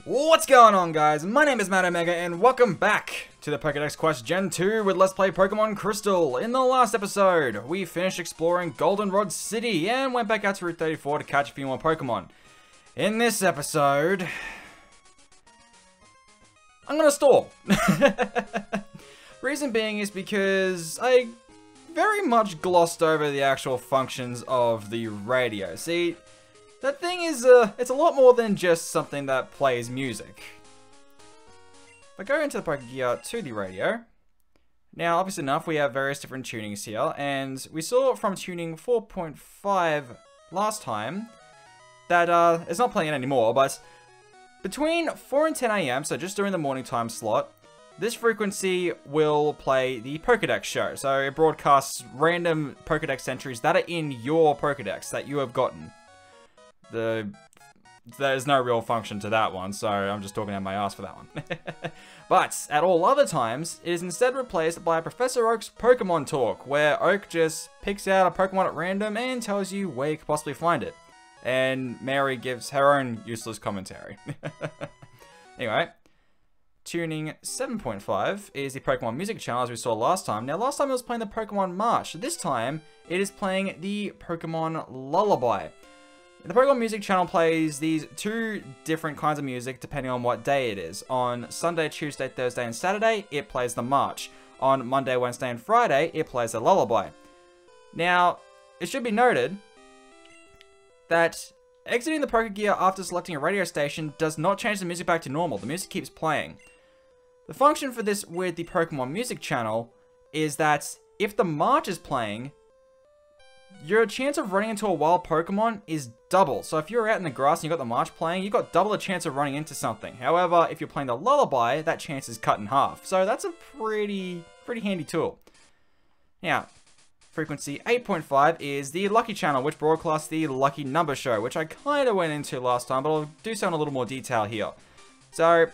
What's going on, guys? My name is Matt Omega and welcome back to the Pokédex Quest Gen 2 with Let's Play Pokemon Crystal. In the last episode, we finished exploring Goldenrod City and went back out to Route 34 to catch a few more Pokemon. In this episode, I'm gonna stall. Reason being is because I very much glossed over the actual functions of the radio. See, that thing is, it's a lot more than just something that plays music. If I go into the Pokégear to the radio, now obviously enough we have various different tunings here, and we saw from tuning 4.5 last time that it's not playing it anymore, but between 4 and 10 AM, so just during the morning time slot, this frequency will play the Pokédex show. So it broadcasts random Pokédex entries that are in your Pokédex that you have gotten. There's no real function to that one, so I'm just talking out my ass for that one. But at all other times, it is instead replaced by Professor Oak's Pokemon Talk, where Oak just picks out a Pokemon at random and tells you where you could possibly find it. And Mary gives her own useless commentary. Anyway, tuning 7.5 is the Pokemon music channel as we saw last time. Now last time it was playing the Pokemon March. This time it is playing the Pokemon Lullaby. The Pokemon music channel plays these two different kinds of music depending on what day it is. On Sunday, Tuesday, Thursday, and Saturday, it plays the March. On Monday, Wednesday, and Friday, it plays the Lullaby. Now, it should be noted that exiting the Pokégear after selecting a radio station does not change the music back to normal. The music keeps playing. The function for this with the Pokemon music channel is that if the March is playing, your chance of running into a wild Pokemon is double. So if you're out in the grass and you've got the March playing, you've got double the chance of running into something. However, if you're playing the Lullaby, that chance is cut in half. So that's a pretty handy tool. Now, frequency 8.5 is the Lucky channel, which broadcasts the Lucky Number Show, which I kind of went into last time, but I'll do so in a little more detail here. So,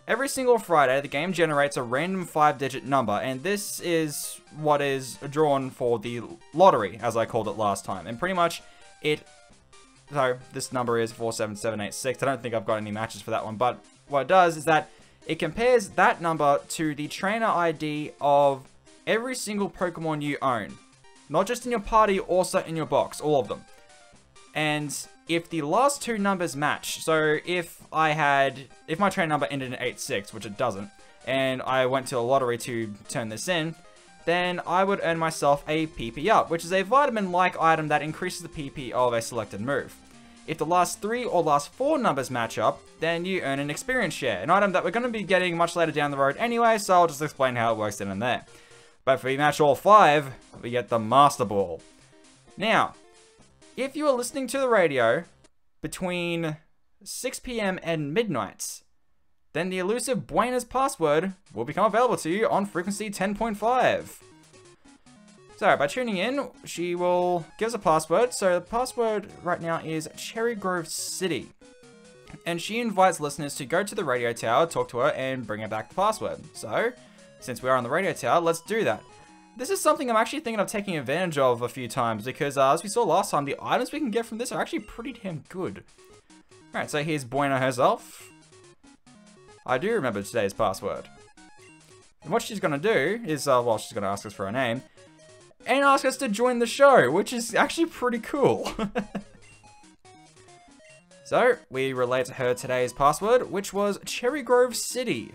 every single Friday, the game generates a random 5-digit number, and this is what is drawn for the lottery, as I called it last time. And pretty much, so this number is 47786. I don't think I've got any matches for that one, but what it does is that it compares that number to the trainer ID of every single Pokemon you own. Not just in your party, also in your box, all of them. And if the last two numbers match, so if my trainer number ended in 86, which it doesn't, and I went to a lottery to turn this in, then I would earn myself a PP up, which is a vitamin-like item that increases the PP of a selected move. If the last 3 or last 4 numbers match up, then you earn an experience share, an item that we're going to be getting much later down the road anyway, so I'll just explain how it works then and there. But if we match all 5, we get the Master Ball. Now, if you are listening to the radio between 6 PM and midnight, then the elusive Buena's password will become available to you on frequency 10.5. So, by tuning in, she will give us a password. So, the password right now is Cherry Grove City. And she invites listeners to go to the radio tower, talk to her, and bring her back the password. So, since we are on the radio tower, let's do that. This is something I'm actually thinking of taking advantage of a few times because as we saw last time, the items we can get from this are actually pretty damn good. Alright, so here's Buena herself. I do remember today's password. And what she's going to do is, well, she's going to ask us for her name and ask us to join the show, which is actually pretty cool. So, we relate to her today's password, which was Cherry Grove City.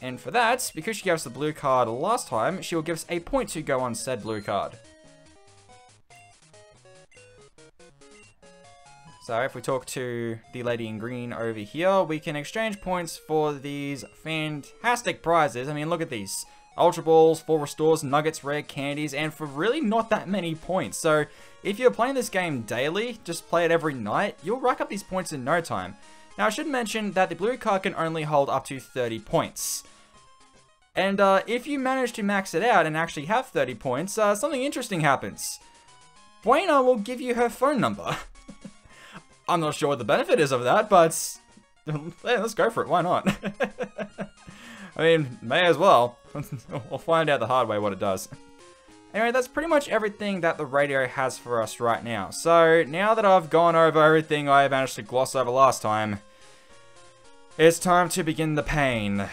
And for that, because she gave us the blue card last time, she will give us a point to go on said blue card. So if we talk to the lady in green over here, we can exchange points for these fantastic prizes. I mean, look at these. Ultra Balls, 4 Restores, Nuggets, Rare Candies, and for really not that many points. So if you're playing this game daily, just play it every night, you'll rack up these points in no time. Now I should mention that the blue card can only hold up to 30 points. And if you manage to max it out and actually have 30 points, something interesting happens. Buena will give you her phone number. I'm not sure what the benefit is of that, but hey, let's go for it. Why not? I mean, may as well. We'll find out the hard way what it does. Anyway, that's pretty much everything that the radio has for us right now. So, now that I've gone over everything I managed to gloss over last time, it's time to begin the pain.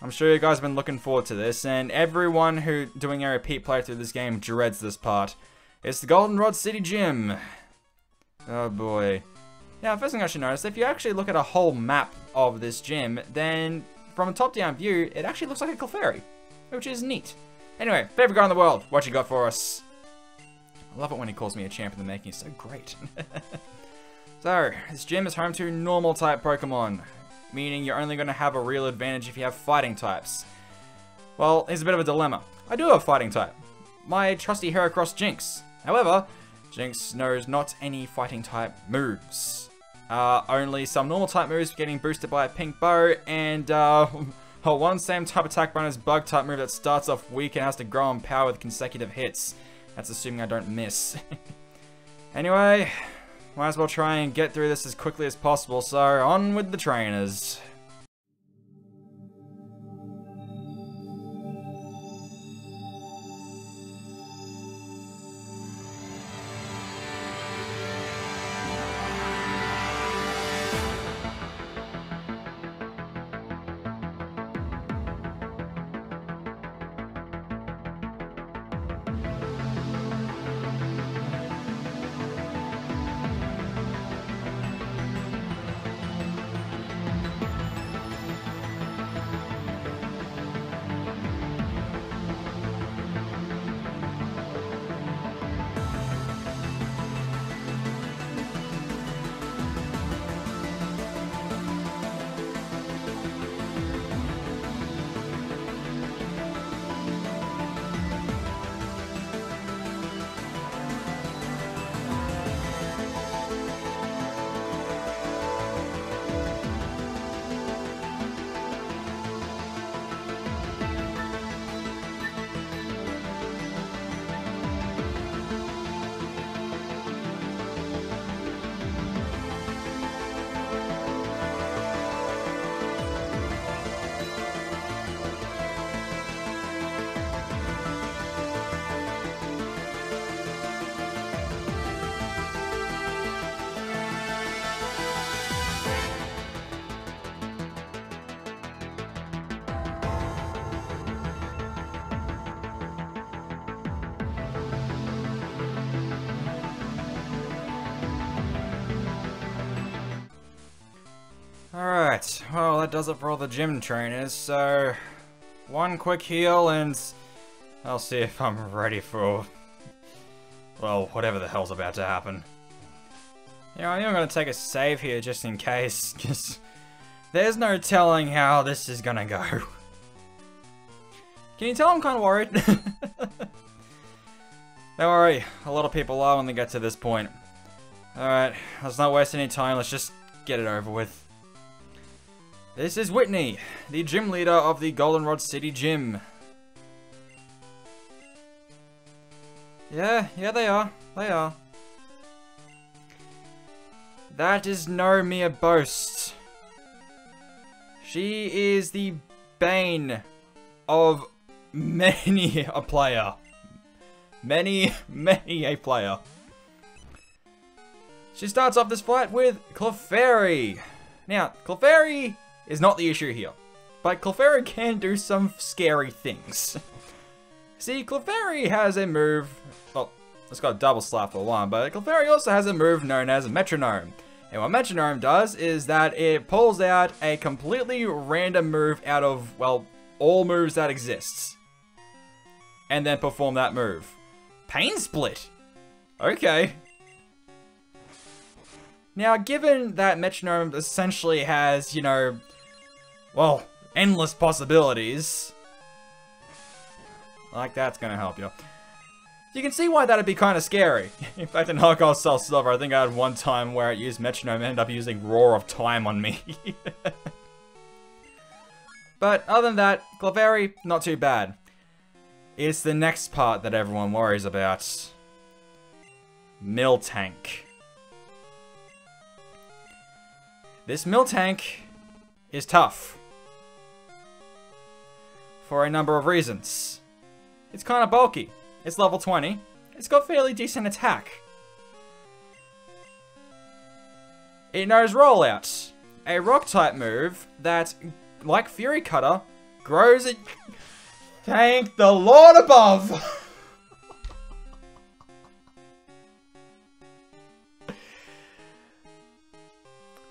I'm sure you guys have been looking forward to this, and everyone who doing a repeat playthrough of this game dreads this part. It's the Goldenrod City Gym. Oh boy. Now, first thing I should notice, if you actually look at a whole map of this gym, then from a top-down view, it actually looks like a Clefairy, which is neat. Anyway, favorite guy in the world, what you got for us? I love it when he calls me a champ in the making, it's so great. So, this gym is home to normal type Pokemon, meaning you're only going to have a real advantage if you have fighting types. Well, here's a bit of a dilemma. I do have fighting type, my trusty Heracross Jinx. However, Jinx knows not any fighting type moves. Only some normal type moves getting boosted by a pink bow, and one same type attack bonus bug type move that starts off weak and has to grow in power with consecutive hits. That's assuming I don't miss. Anyway, might as well try and get through this as quickly as possible, so on with the trainers. Alright, well that does it for all the gym trainers, so one quick heal and I'll see if I'm ready for, well, whatever the hell's about to happen. You know, I think I'm gonna take a save here just in case, because there's no telling how this is gonna go. Can you tell I'm kind of worried? Don't worry, a lot of people are when they get to this point. Alright, let's not waste any time, let's just get it over with. This is Whitney, the gym leader of the Goldenrod City Gym. Yeah, they are. They are. That is no mere boast. She is the bane of many a player. Many a player. She starts off this fight with Clefairy. Now, Clefairy is not the issue here, but Clefairy can do some scary things. See, Clefairy has a move, well, it's got a double slap for one, but Clefairy also has a move known as Metronome. And what Metronome does is that it pulls out a completely random move out of, well, all moves that exist. And then perform that move. Pain Split! Okay. Now, given that Metronome essentially has, you know, well, endless possibilities, like that's gonna help you. You can see why that'd be kind of scary. In fact, in Hardcore Soul Silver, I think I had one time where it used Metronome and ended up using Roar of Time on me. But other than that, Clefairy, not too bad. It's the next part that everyone worries about. Miltank. This Miltank is tough. For a number of reasons. It's kind of bulky. It's level 20. It's got fairly decent attack. It knows Rollout, a rock-type move that, like Fury Cutter, grows it. Thank the Lord above!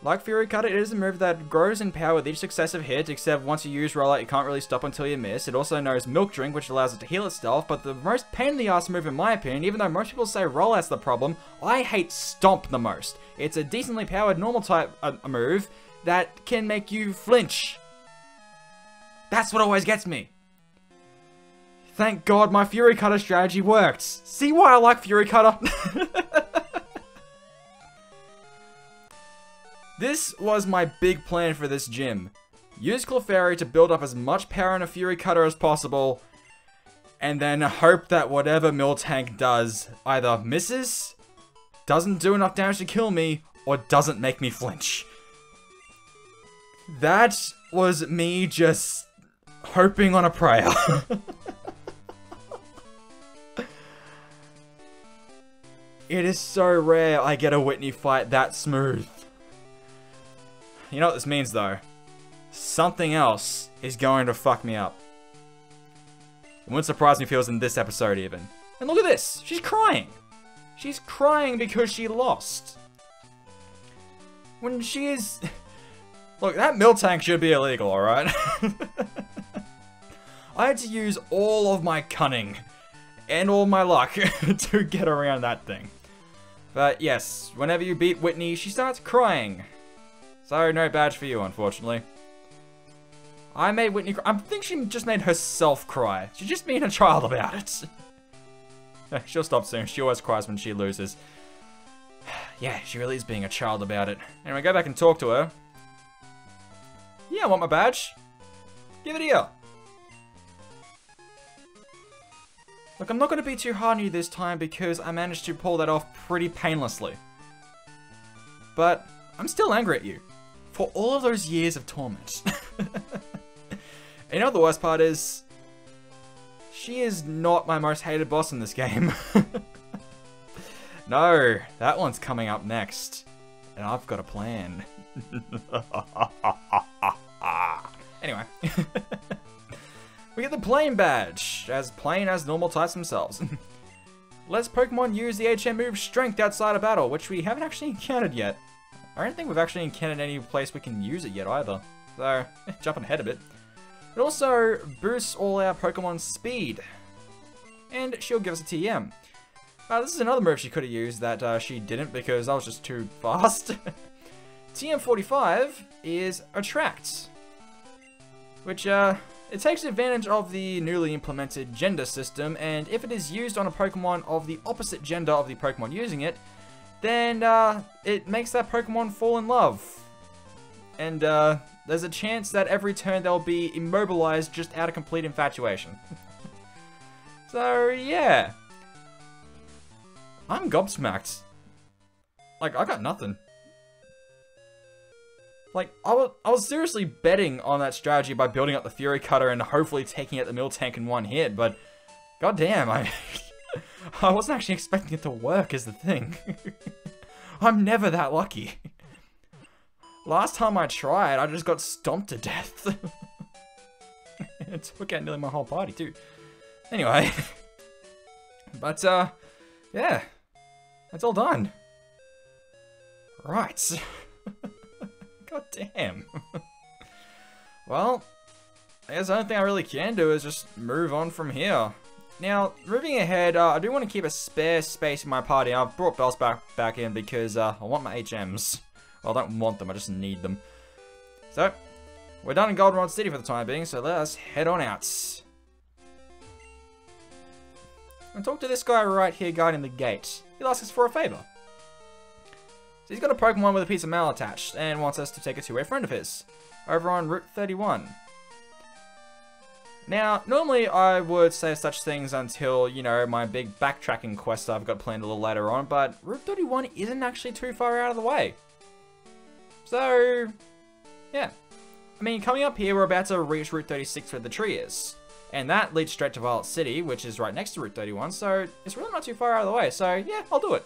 Like Fury Cutter, it is a move that grows in power with each successive hit, except once you use Rollout, you can't really stop until you miss. It also knows Milk Drink, which allows it to heal itself, but the most pain in the ass move in my opinion, even though most people say Rollout's the problem, I hate Stomp the most. It's a decently powered normal type move that can make you flinch. That's what always gets me. Thank God my Fury Cutter strategy worked. See why I like Fury Cutter? This was my big plan for this gym. Use Clefairy to build up as much power in a Fury Cutter as possible, and then hope that whatever Miltank does either misses, doesn't do enough damage to kill me, or doesn't make me flinch. That was me just hoping on a prayer. It is so rare I get a Whitney fight that smooth. You know what this means though? Something else is going to fuck me up. It wouldn't surprise me if it was in this episode even. And look at this! She's crying! She's crying because she lost. When she is... Look, that Miltank should be illegal, alright? I had to use all of my cunning and all my luck to get around that thing. But yes, whenever you beat Whitney, she starts crying. So, no badge for you, unfortunately. I made Whitney cry. I think she just made herself cry. She's just being a child about it. She'll stop soon. She always cries when she loses. Yeah, she really is being a child about it. Anyway, go back and talk to her. Yeah, I want my badge. Give it here. Look, I'm not going to be too hard on you this time because I managed to pull that off pretty painlessly. But I'm still angry at you. For all of those years of torment. You know what the worst part is? She is not my most hated boss in this game. No, that one's coming up next. And I've got a plan. Anyway. We get the plain badge. As plain as normal types themselves. Let's Pokemon use the HM move Strength outside of battle, which we haven't actually encountered yet. I don't think we've actually encountered any place we can use it yet either. So, jumping ahead a bit. It also boosts all our Pokemon's speed. And she'll give us a TM. This is another move she could have used that she didn't because I was just too fast. TM45 is Attract. Which, it takes advantage of the newly implemented gender system, and if it is used on a Pokemon of the opposite gender of the Pokemon using it, then it makes that Pokemon fall in love. And there's a chance that every turn they'll be immobilized just out of complete infatuation. So, yeah. I'm gobsmacked. Like, I got nothing. Like, I was seriously betting on that strategy by building up the Fury Cutter and hopefully taking out the Miltank in one hit, but goddamn, I wasn't actually expecting it to work is the thing. I'm never that lucky. Last time I tried, I just got stomped to death. It took out nearly my whole party too. Anyway. But, yeah. That's all done. Right. God damn. Well, I guess the only thing I really can do is just move on from here. Now, moving ahead, I do want to keep a spare space in my party. I've brought Bells back in because I want my HMs. Well, I don't want them, I just need them. So, we're done in Goldenrod City for the time being, so let us head on out. And talk to this guy right here guarding the gate. He'll ask us for a favor. So he's got a Pokemon with a piece of mail attached, and wants us to take it to a friend of his, over on Route 31. Now, normally I would say such things until, you know, my big backtracking quest I've got planned a little later on, but Route 31 isn't actually too far out of the way. So, yeah. I mean, coming up here, we're about to reach Route 36 where the tree is. And that leads straight to Violet City, which is right next to Route 31, so it's really not too far out of the way. So yeah, I'll do it.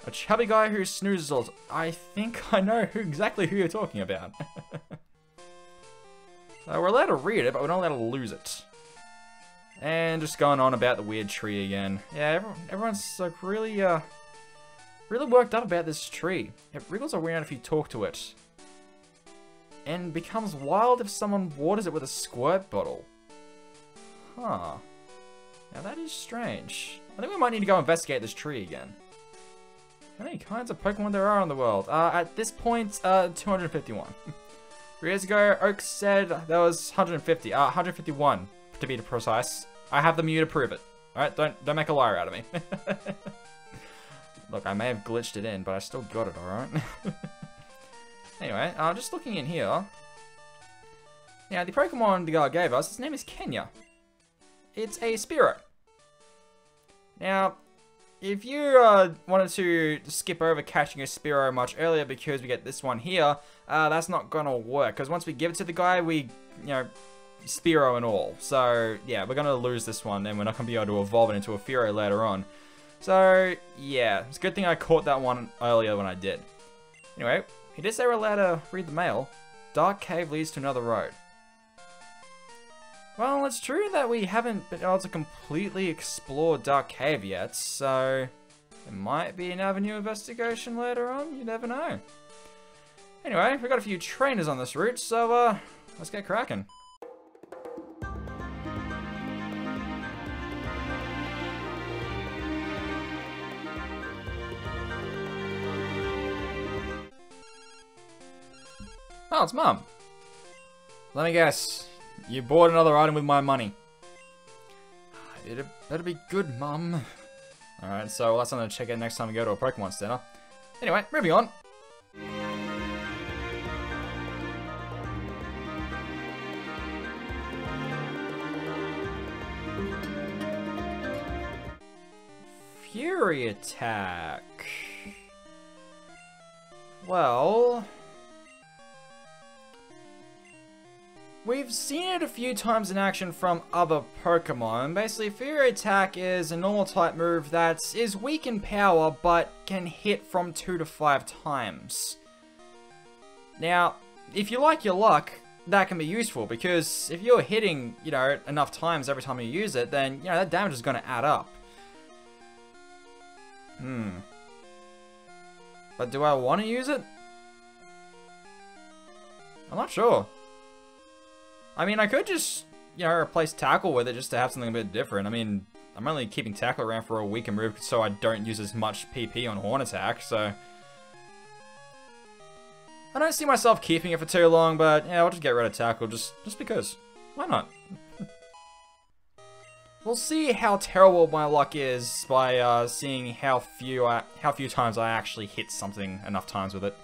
A chubby guy who snoozes all. I think I know exactly who you're talking about. We're allowed to read it, but we're not allowed to lose it. And just going on about the weird tree again. Yeah, everyone's like really worked up about this tree. It wriggles around if you talk to it. And becomes wild if someone waters it with a squirt bottle. Huh. Now that is strange. I think we might need to go investigate this tree again. How many kinds of Pokemon there are in the world? At this point, 251. 3 years ago, Oak said there was 150. 151 to be precise. I have the Mew to prove it. Alright, don't make a liar out of me. Look, I may have glitched it in, but I still got it, alright? Anyway, just looking in here. Now, the Pokemon the guy gave us, his name is Kenya. It's a Spearow. Now, if you wanted to skip over catching a Spearow much earlier because we get this one here, that's not gonna work. Because once we give it to the guy, we, Spearow and all. So, yeah, we're gonna lose this one, and we're not gonna be able to evolve it into a Fearow later on. So, yeah, it's a good thing I caught that one earlier when I did. Anyway, he did say we're allowed to read the mail. Dark Cave leads to another road. Well, it's true that we haven't been able to completely explore Dark Cave yet, so there might be an avenue investigation later on, you never know. Anyway, we've got a few trainers on this route, so let's get cracking. Oh, it's Mum. Let me guess. You bought another item with my money. It better be good, Mum. Alright, so that's something to check out next time we go to a Pokemon Center. Anyway, moving on. Ecruteak. Well, we've seen it a few times in action from other Pokemon. Basically, Ecruteak is a normal type move that is weak in power, but can hit from 2 to 5 times. Now, if you like your luck, that can be useful, because if you're hitting, enough times every time you use it, then, that damage is going to add up. But do I want to use it? I'm not sure. I mean, I could just, replace Tackle with it just to have something a bit different. I mean, I'm only keeping Tackle around for a weaker move so I don't use as much PP on Horn Attack, so I don't see myself keeping it for too long, but yeah, I'll just get rid of Tackle just because. Why not? We'll see how terrible my luck is by seeing how few times I actually hit something enough times with it.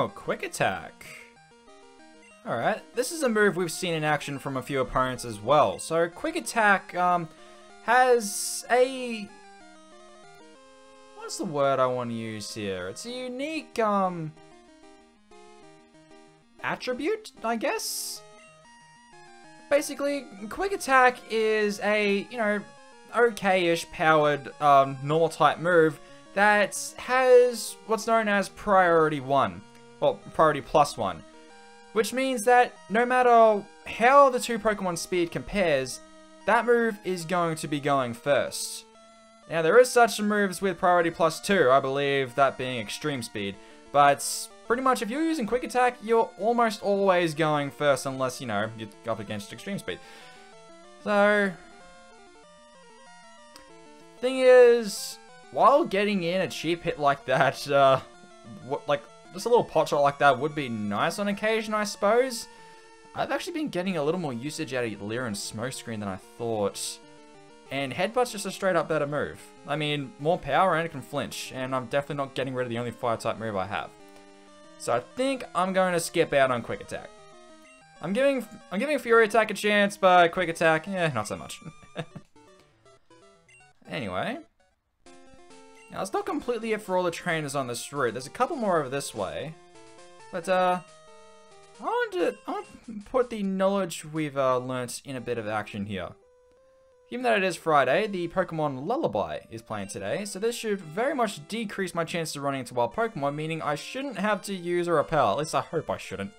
Oh, Quick Attack. Alright, this is a move we've seen in action from a few opponents as well. So Quick Attack has a... what's the word I want to use here? It's a unique attribute, I guess? Basically, Quick Attack is a, you know, okay-ish powered normal type move that has what's known as Priority 1, well, Priority Plus 1, which means that no matter how the two Pokemon speed compares, that move is going to be going first. Now, there is such moves with Priority Plus 2, I believe that being Extreme Speed, but pretty much if you're using Quick Attack, you're almost always going first unless, you know, you're up against Extreme Speed. So, thing is, while getting in a cheap hit like that, like, just a little pot shot like that would be nice on occasion, I suppose. I've actually been getting a little more usage out of Leer and Smokescreen than I thought. And Headbutt's just a straight up better move. I mean, more power and it can flinch, and I'm definitely not getting rid of the only fire type move I have. So I think I'm going to skip out on Quick Attack. I'm giving Fury Attack a chance, but Quick Attack, yeah, not so much. Anyway. Now, it's not completely it for all the trainers on this route. There's a couple more over this way. But, I want to put the knowledge we've learnt in a bit of action here. Given that it is Friday, the Pokemon Lullaby is playing today, so this should very much decrease my chances of running into wild Pokemon, meaning I shouldn't have to use a Repel. At least I hope I shouldn't.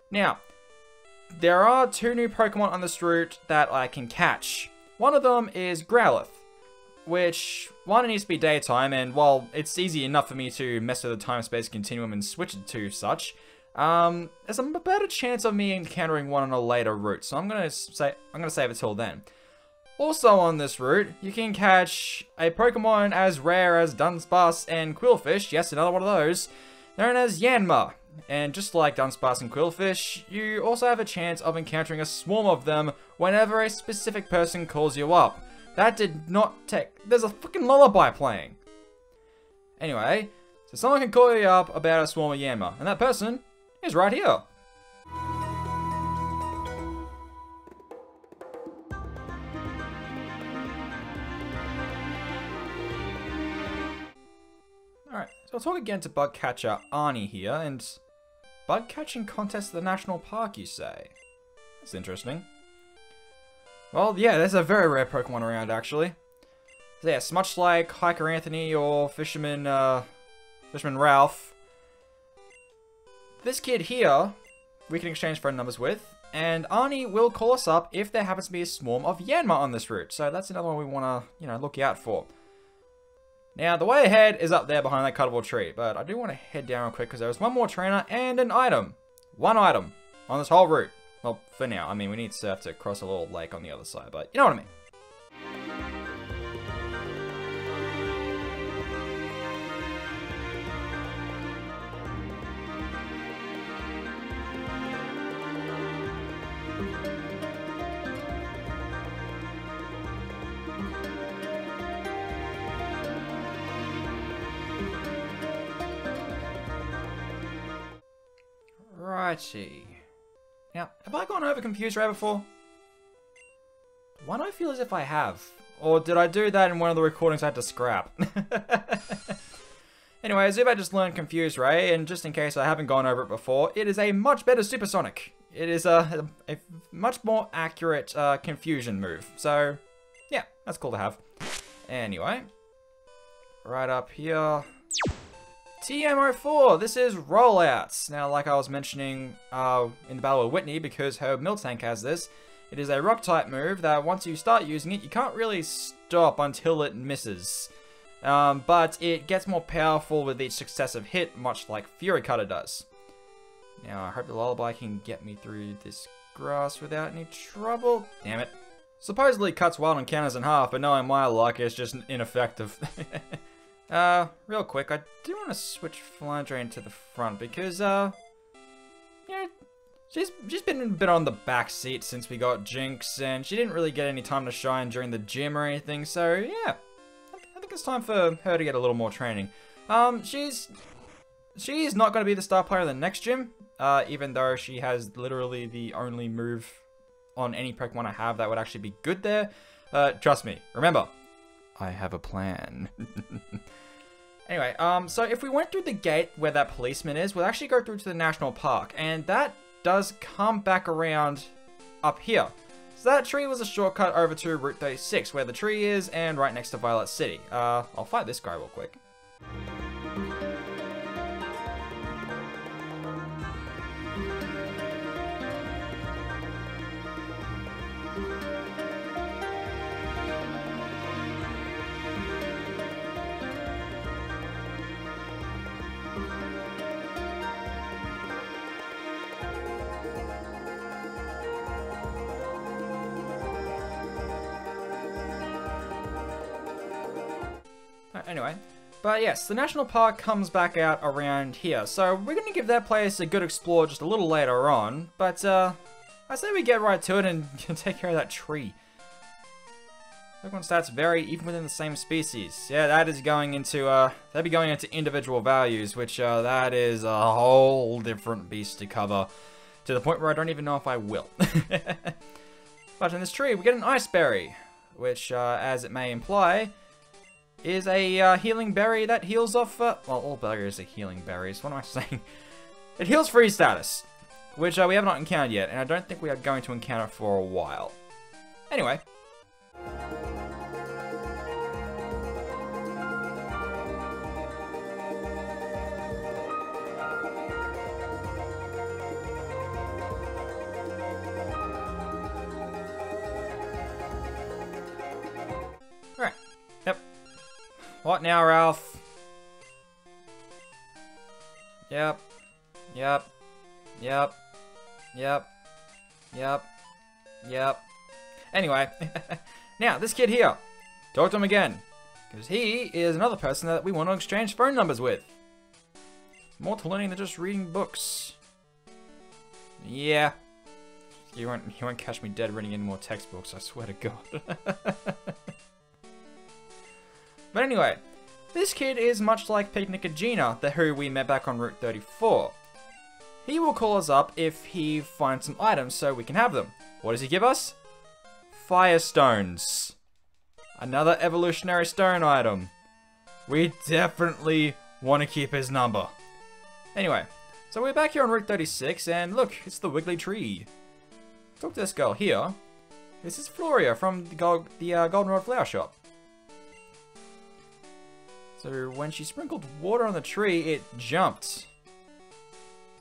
Now, there are two new Pokemon on this route that I can catch. One of them is Growlithe, which, one, it needs to be daytime, and while it's easy enough for me to mess with the time-space continuum and switch it to such, there's a better chance of me encountering one on a later route, so I'm gonna save it till then. Also on this route, you can catch a Pokemon as rare as Dunsparce and Quillfish, yes, another one of those, known as Yanma. And just like Dunsparce and Quillfish, you also have a chance of encountering a swarm of them whenever a specific person calls you up. That did not take... There's a fucking lullaby playing! Anyway, so someone can call you up about a swarm of Yanma, and that person is right here. Alright, so I'll talk again to bug catcher Arnie here, and bug catching contest at the national park, you say? That's interesting. Well, yeah, there's a very rare Pokemon around, actually. So yes, much like Hiker Anthony or Fisherman Ralph, this kid here, we can exchange phone numbers with, and Arnie will call us up if there happens to be a swarm of Yanma on this route. So that's another one we want to, you know, look out for. Now, the way ahead is up there behind that cuttable tree, but I do want to head down real quick because there's one more trainer and an item. One item on this whole route. Well, for now. I mean, we need to have to cross a little lake on the other side, but you know what I mean. Righty. Now, have I gone over Confused Ray before? Why do I feel as if I have? Or did I do that in one of the recordings I had to scrap? Anyway, as if I just learned Confused Ray, and just in case I haven't gone over it before, it is a much better Supersonic. It is a much more accurate confusion move. So, yeah, that's cool to have. Anyway, right up here. TMO4, this is Rollouts. Now, like I was mentioning in the battle with Whitney, because her Miltank has this, it is a rock-type move that once you start using it, you can't really stop until it misses. But it gets more powerful with each successive hit, much like Fury Cutter does. Now, I hope the Lullaby can get me through this grass without any trouble. Damn it. Supposedly cuts wild encounters in half, but knowing my luck, it's just ineffective. Real quick, I do want to switch Flandre to the front because, you know, she's been a bit on the back seat since we got Jinx, and she didn't really get any time to shine during the gym or anything, so yeah, I think it's time for her to get a little more training. She's she is not going to be the star player of the next gym, even though she has literally the only move on any Pokemon I have that would actually be good there. Trust me, remember, I have a plan. Anyway, so if we went through the gate where that policeman is, we'll actually go through to the national park, and that does come back around up here. So that tree was a shortcut over to Route 36, where the tree is, and right next to Violet City. I'll fight this guy real quick. Anyway, but yes, the national park comes back out around here, so we're going to give that place a good explore just a little later on, but I say we get right to it and take care of that tree. Pokemon stats vary even within the same species. Yeah, that is going into, that'd be going into individual values, which that is a whole different beast to cover, to the point where I don't even know if I will. But in this tree, we get an Ice Berry, which, as it may imply, is a healing berry that heals off, well, all berries are healing berries, what am I saying? It heals freeze status, which we have not encountered yet, and I don't think we are going to encounter for a while. Anyway. Alright, yep. What now, Ralph? Yep. Yep. Yep. Yep. Yep. Yep. Anyway. Now, this kid here. Talk to him again. Because he is another person that we want to exchange phone numbers with. More to learning than just reading books. Yeah. You won't catch me dead reading any more textbooks, I swear to God. But anyway, this kid is much like Picnic Gina, the who we met back on Route 34. He will call us up if he finds some items so we can have them. What does he give us? Firestones. Another evolutionary stone item. We definitely want to keep his number. Anyway, so we're back here on Route 36, and look, it's the Wiggly Tree. Talk to this girl here. This is Floria from the Goldenrod Flower Shop. So when she sprinkled water on the tree, it jumped.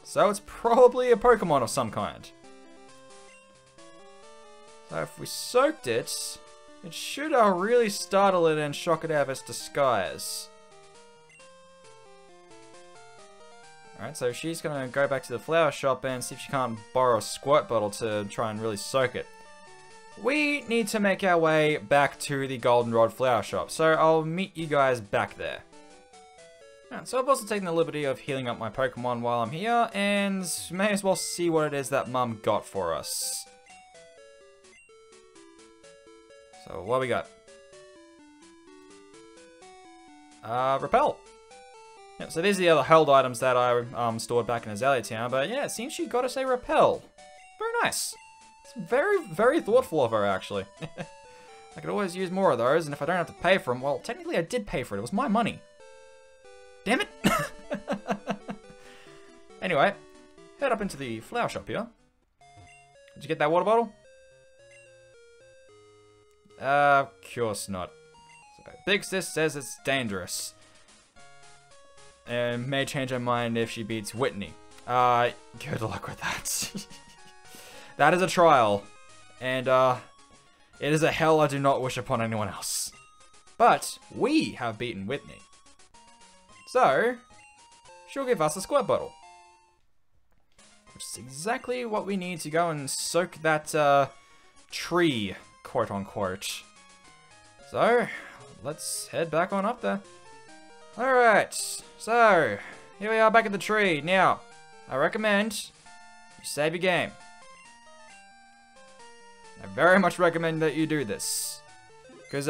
So it's probably a Pokemon of some kind. So if we soaked it, it should really startle it and shock it out of its disguise. Alright, so she's gonna go back to the flower shop and see if she can't borrow a squirt bottle to try and really soak it. We need to make our way back to the Goldenrod Flower Shop, so I'll meet you guys back there. Right, so I've also taken the liberty of healing up my Pokemon while I'm here, and may as well see what it is that Mum got for us. So, what we got? Repel. Yep, so these are the other held items that I stored back in Azalea Town, but yeah, it seems she got us a Repel. Very nice. It's very, very thoughtful of her, actually. I could always use more of those, and if I don't have to pay for them, well, technically I did pay for it. It was my money. Damn it! Anyway, head up into the flower shop here. Did you get that water bottle? Of course not. So, Big Sis says it's dangerous. And may change her mind if she beats Whitney. Good luck with that. That is a trial, and it is a hell I do not wish upon anyone else. But we have beaten Whitney. So, she'll give us a squirt bottle. Which is exactly what we need to go and soak that tree, quote unquote. So, let's head back on up there. Alright, so, here we are back at the tree. Now, I recommend you save your game. I very much recommend that you do this. Because,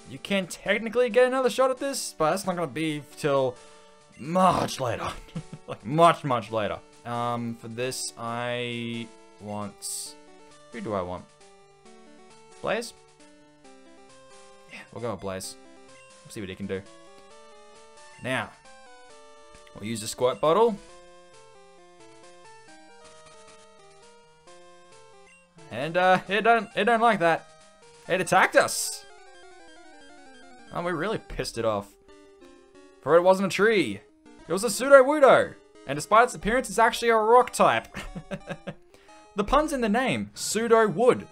you can technically get another shot at this, but it's not going to be till much later. Like, much, much later. For this, I want... Who do I want? Blaze? Yeah, we'll go with Blaze. We'll see what he can do. Now, we'll use the squirt bottle. And, it don't like that. It attacked us. Oh, we really pissed it off. For it wasn't a tree. It was a Sudowoodo. And despite its appearance, it's actually a rock type. The pun's in the name. Pseudo-wood.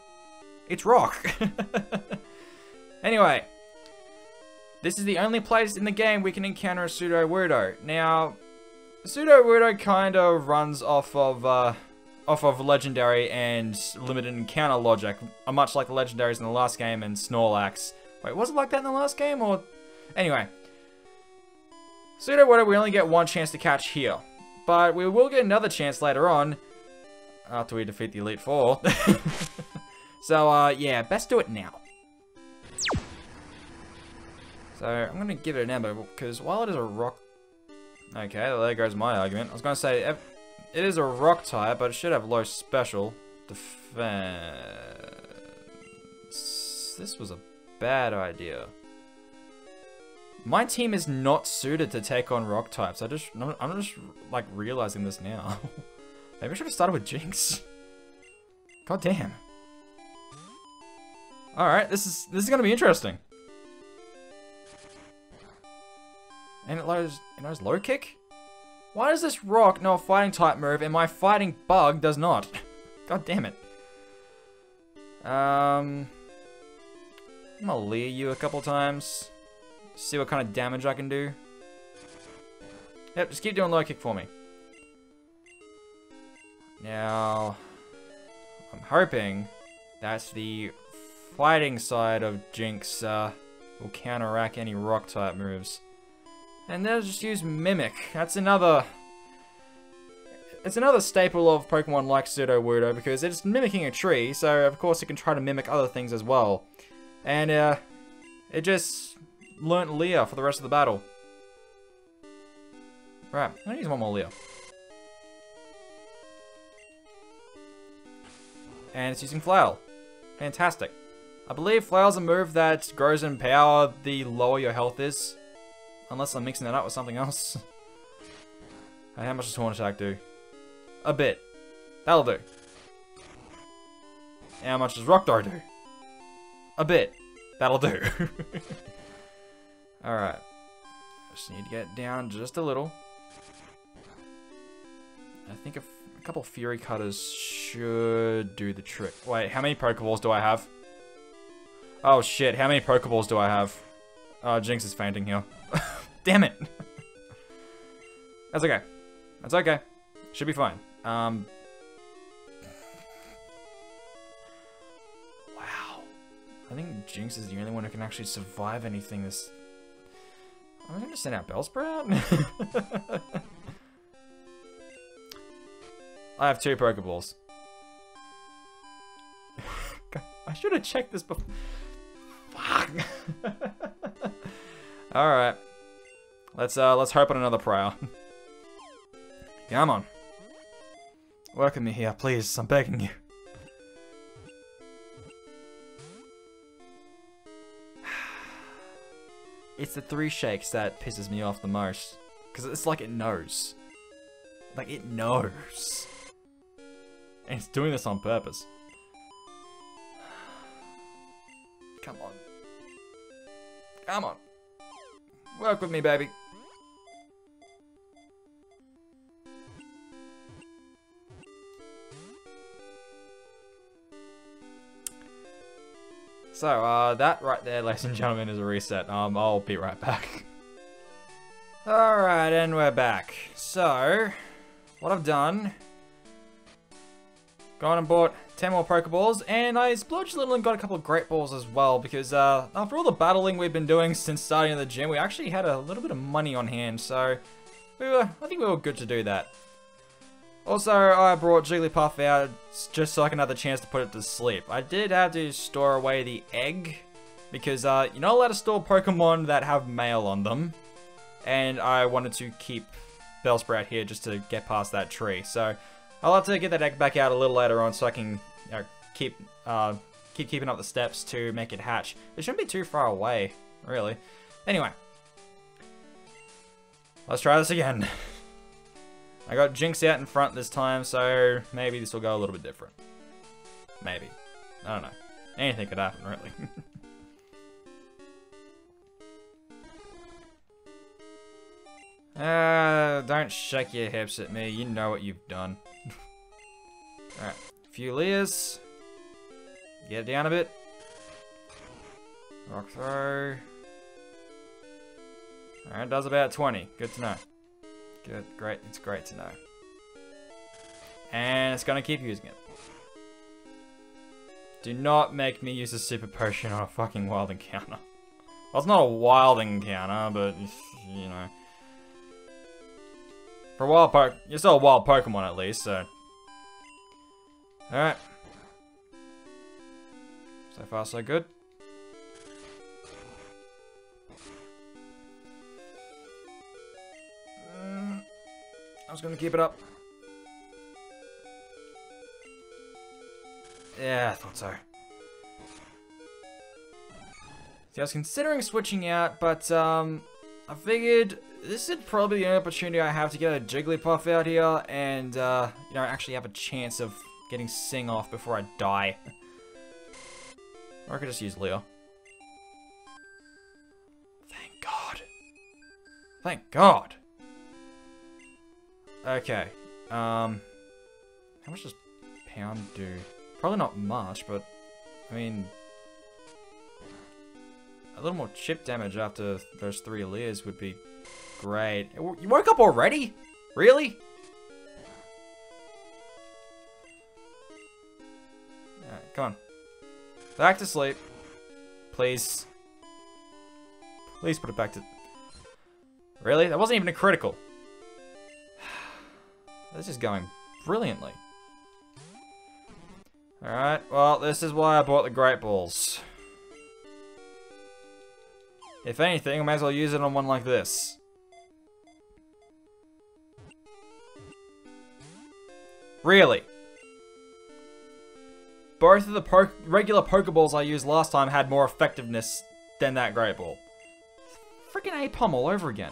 It's rock. Anyway. This is the only place in the game we can encounter a Sudowoodo. Now, Sudowoodo kind of runs off of legendary and limited encounter logic, much like the legendaries in the last game and Snorlax. Wait, was it like that in the last game, or? Anyway. Sudowoodo we only get one chance to catch here. But we will get another chance later on, after we defeat the Elite Four. So, yeah, best do it now. So, I'm gonna give it an Ember, because while it is a rock... Okay, there goes my argument. I was gonna say, it is a rock type, but it should have low special defense. This was a bad idea. My team is not suited to take on rock types. I'm just like realizing this now. Maybe I should have started with Jinx. God damn. All right, this is gonna be interesting. And it knows low kick. Why does this rock know a fighting type move and my fighting bug does not? God damn it. I'm gonna leer you a couple times. See what kind of damage I can do. Yep, just keep doing low kick for me. Now, I'm hoping that the fighting side of Jinx will counteract any rock type moves. And then just use Mimic. It's another staple of Pokemon like Sudowoodo because it's mimicking a tree, so of course it can try to mimic other things as well. And it just learnt Leer for the rest of the battle. Right, I'm gonna use one more Leer. And it's using Flail. Fantastic. I believe Flail's a move that grows in power the lower your health is. Unless I'm mixing that up with something else. How much does Horn Attack do? A bit. That'll do. How much does Rock Throw do? A bit. That'll do. Alright. Just need to get down just a little. I think a couple Fury Cutters should do the trick. Wait, how many Pokeballs do I have? Oh shit, how many Pokeballs do I have? Jinx is fainting here. Damn it! That's okay. That's okay. Should be fine. Wow. I think Jinx is the only one who can actually survive anything this... I'm gonna send out Bellsprout? I have 2 Pokeballs. I should have checked this before. Fuck! Alright. Let's hope on another prayer. Come on. Work with me here, please. I'm begging you. It's the 3 shakes that pisses me off the most. Because it's like it knows. Like it knows. And it's doing this on purpose. Come on. Come on. Work with me, baby. So, that right there, ladies and gentlemen, is a reset. I'll be right back. Alright, and we're back. So, what I've done... Gone and bought 10 more Pokeballs, and I splurged a little and got a couple of Great Balls as well, because after all the battling we've been doing since starting in the gym, we actually had a little bit of money on hand, so I think we were good to do that. Also, I brought Jigglypuff out just so I can have the chance to put it to sleep. I did have to store away the egg, because you're not allowed to store Pokemon that have mail on them. and I wanted to keep Bellsprout here just to get past that tree. So I'll have to get that egg back out a little later on so I can keep keeping up the steps to make it hatch. It shouldn't be too far away, really. Anyway, let's try this again. I got Jinx out in front this time, so maybe this will go a little bit different. Maybe. I don't know. Anything could happen, really. Don't shake your hips at me. You know what you've done. Alright. A few layers. Get it down a bit. Rock throw. Alright, does about 20. Good to know. Good, great. It's great to know. And it's gonna keep using it. Do not make me use a super potion on a fucking wild encounter. Well, it's not a wild encounter, but, you know. For a wild you're still a wild Pokemon at least, so. Alright. So far, so good. I was gonna keep it up. Yeah, I thought so. See, I was considering switching out, but I figured this is probably the only opportunity I have to get a Jigglypuff out here and, you know, actually have a chance of getting Sing off before I die. Or I could just use Leo. Thank God. Thank God. Okay. How much does Pound do? Probably not much, but I mean, a little more chip damage after those 3 layers would be great. You woke up already? Really? Alright, come on. Back to sleep. Please. Please put it back to... Really? That wasn't even a critical. This is going brilliantly. Alright, well, this is why I bought the Great Balls. If anything, I may as well use it on one like this. Really? Both of the regular Pokeballs I used last time had more effectiveness than that Great Ball. Freaking Apom all over again.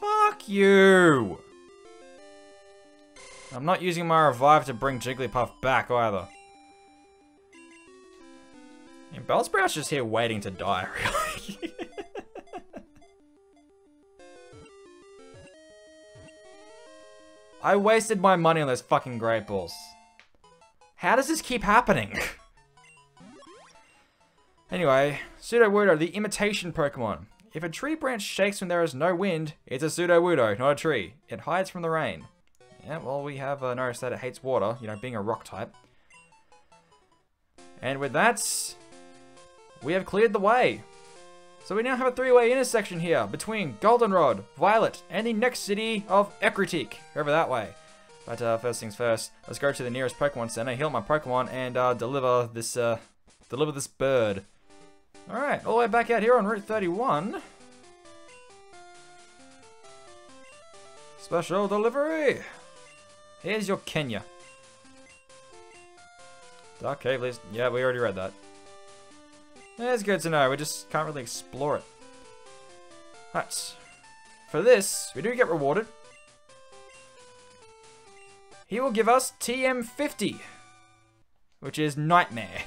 Fuck you! I'm not using my revive to bring Jigglypuff back either. And Bellsprout's just here waiting to die, really. I wasted my money on those fucking Great Balls. How does this keep happening? Anyway, Sudowoodo, the imitation Pokemon. If a tree branch shakes when there is no wind, it's a Sudowoodo, not a tree. It hides from the rain. Yeah, well, we have noticed that it hates water, you know, being a rock type. And with that, we have cleared the way. So we now have a 3-way intersection here between Goldenrod, Violet, and the next city of Ecruteak, over that way. But first things first, let's go to the nearest Pokemon Center, heal my Pokemon, and deliver this bird. Alright, all the way back out here on Route 31. Special delivery! Here's your Kenya. Dark Cave Leaves. Yeah, we already read that. It's good to know, we just can't really explore it. Right. For this, we do get rewarded. He will give us TM50, which is Nightmare.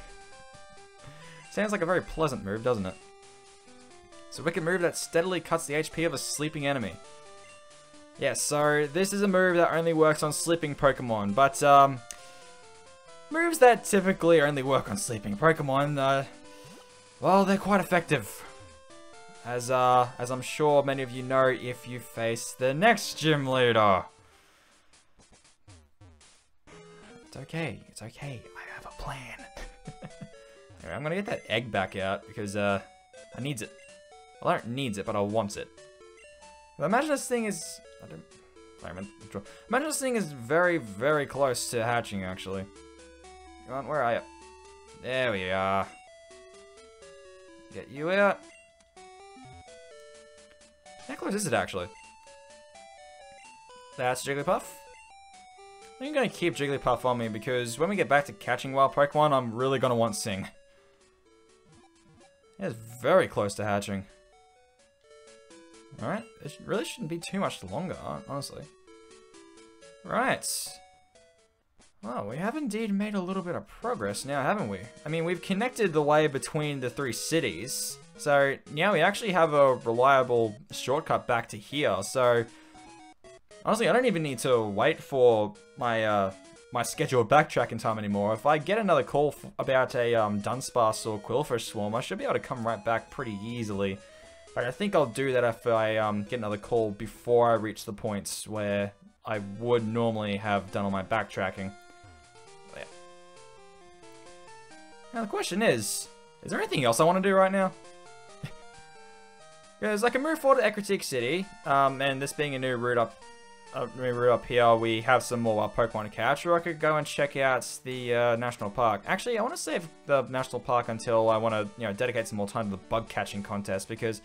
Sounds like a very pleasant move, doesn't it? It's a wicked move that steadily cuts the HP of a sleeping enemy. Yeah, so this is a move that only works on sleeping Pokemon, but moves that typically only work on sleeping Pokemon, well, they're quite effective. As I'm sure many of you know if you face the next gym leader. It's okay, it's okay, I have a plan. Anyway, I'm gonna get that egg back out because I needs it. Well, I don't needs it, but I wants it. But imagine this thing is... Imagine this thing is very, very close to hatching, actually. Come on, where are you? There we are. Get you out. How close is it, actually? That's Jigglypuff. I'm going to keep Jigglypuff on me because when we get back to catching wild Pokemon, I'm really going to want Sing. It's very close to hatching. Alright, it really shouldn't be too much longer, honestly. Right. Well, we have indeed made a little bit of progress now, haven't we? I mean, we've connected the way between the 3 cities. So now we actually have a reliable shortcut back to here. So honestly, I don't even need to wait for my my scheduled backtracking time anymore. If I get another call about a Dunsparce or Quillfish swarm, I should be able to come right back pretty easily. But I think I'll do that if I get another call before I reach the points where I would normally have done all my backtracking. But yeah. Now the question is there anything else I want to do right now? Because I can move forward to Ecruteak City, and this being a new route up here, we have some more Pokemon to catch, or I could go and check out the National Park. Actually, I want to save the National Park until I want to, dedicate some more time to the bug catching contest, because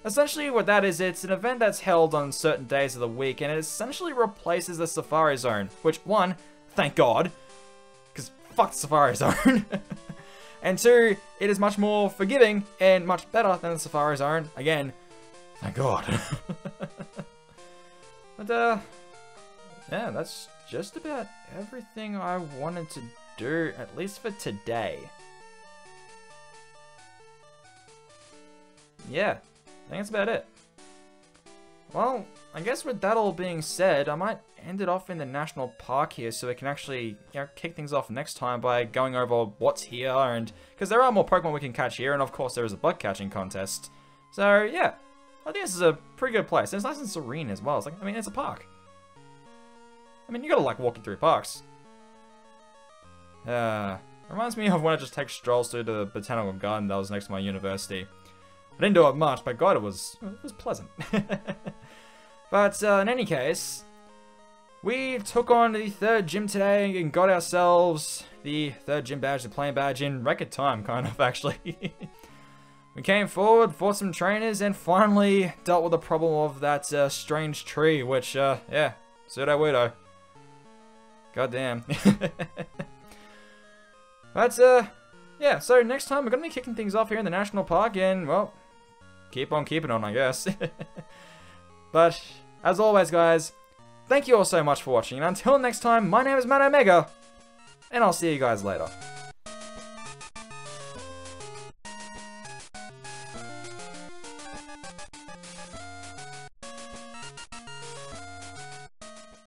essentially what that is, it's an event that's held on certain days of the week, and it essentially replaces the Safari Zone, which, 1, thank God, because fuck the Safari Zone. And 2, it is much more forgiving and much better than the Safari Zone. Again, thank God. But, yeah, that's just about everything I wanted to do, at least for today. Yeah, I think that's about it. Well, I guess with that all being said, I might end it off in the National Park here so we can actually, kick things off next time by going over what's here, and because there are more Pokemon we can catch here, and of course there is a bug catching contest. So yeah, I think this is a pretty good place. It's nice and serene as well. It's like, it's a park. You gotta like walking through parks. Reminds me of when I just take strolls through the botanical garden that was next to my university. I didn't do it much, but God, it was pleasant. But in any case, we took on the 3rd gym today and got ourselves the 3rd gym badge, the playing badge, in record time, kind of, actually. We came forward, fought some trainers, and finally dealt with the problem of that strange tree, which, yeah, pseudo-weirdo. Goddamn. But, yeah, so next time we're going to be kicking things off here in the National Park, and, well, keep on keeping on, I guess. But, as always, guys, thank you all so much for watching, and until next time, my name is Matt Omega, and I'll see you guys later.